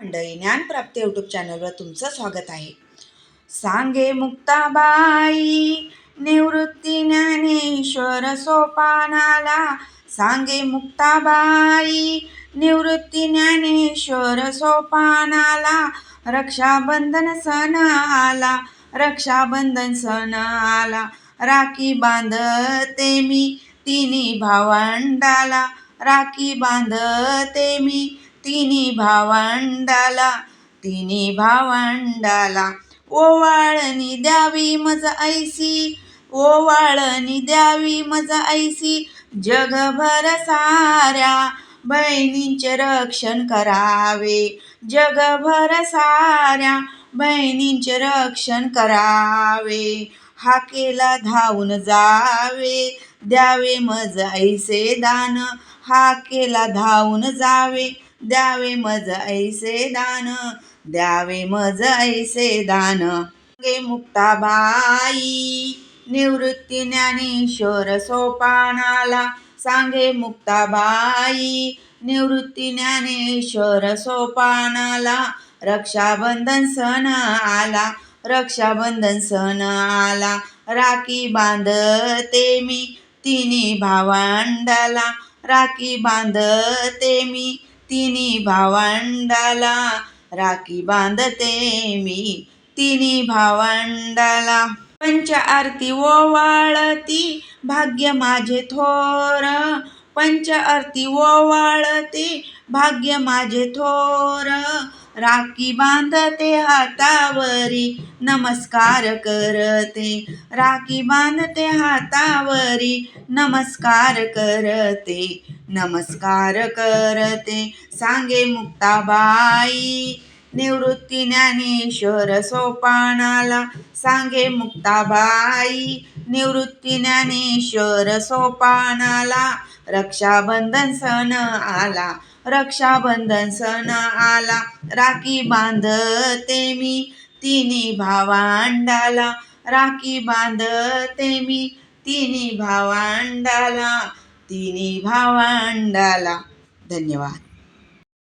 मंडळी ज्ञानप्राप्ती यूट्यूब चॅनलवर तुमचं स्वागत आहे. सांगे मुक्ताबाई निवृत्ती ज्ञानेश्वर सोपानाला. सांगे मुक्ताबाई निवृत्ती ज्ञानेश्वर सोपानाला. रक्षाबंधन सण आला, रक्षाबंधन सण आला. राखी बांधते मी तिन्ही भावंडाला. राखी बांधते मी तिन्ही भावंडाला. तिन्ही भावंडाला. ओवाळणी द्यावी मज ऐसी, ओवाळणी द्यावी मज ऐसी. जगभर साऱ्या बहिणींचे रक्षण करावे. जगभर साऱ्या बहिणींचे रक्षण करावे. हाकेला धावून जावे, द्यावे मज ऐसे दान. हाकेला धावून जावे, द्यावे मज ऐसे दान. द्यावे मज ऐसे दान. सांगे मुक्ताबाई निवृत्ती ज्ञानेश्वर सोपानाला. सांगे मुक्ताबाई निवृत्ती ज्ञानेश्वर सोपानाला. रक्षाबंधन सण आला, रक्षाबंधन सण आला. राखी बांधते मी तिन्ही भावंडाला. राखी बांधते मी तिन्ही भावंडाला. राखी बांधते मी तिन्ही भावंडाला. पंच आरती ओवाळती भाग्य माझे थोर. पंच आरती ओवाळती भाग्य माझे थोर. राखी बांधते हातावरी नमस्कार करते. राखी बांधते हातावरी नमस्कार करते. नमस्कार करते. सांगे मुक्ताबाई निवृत्ती ज्ञानेश्वर सोपानाला. सांगे मुक्ताबाई निवृत्ती ज्ञानेश्वर सोपानाला. रक्षाबंधन सण आला, रक्षाबंधन सण आला. राखी बांधते मी तिन्ही भावंडाला. राखी बांधते मी तिन्ही भावंडाला. तिन्ही भावंडाला. धन्यवाद.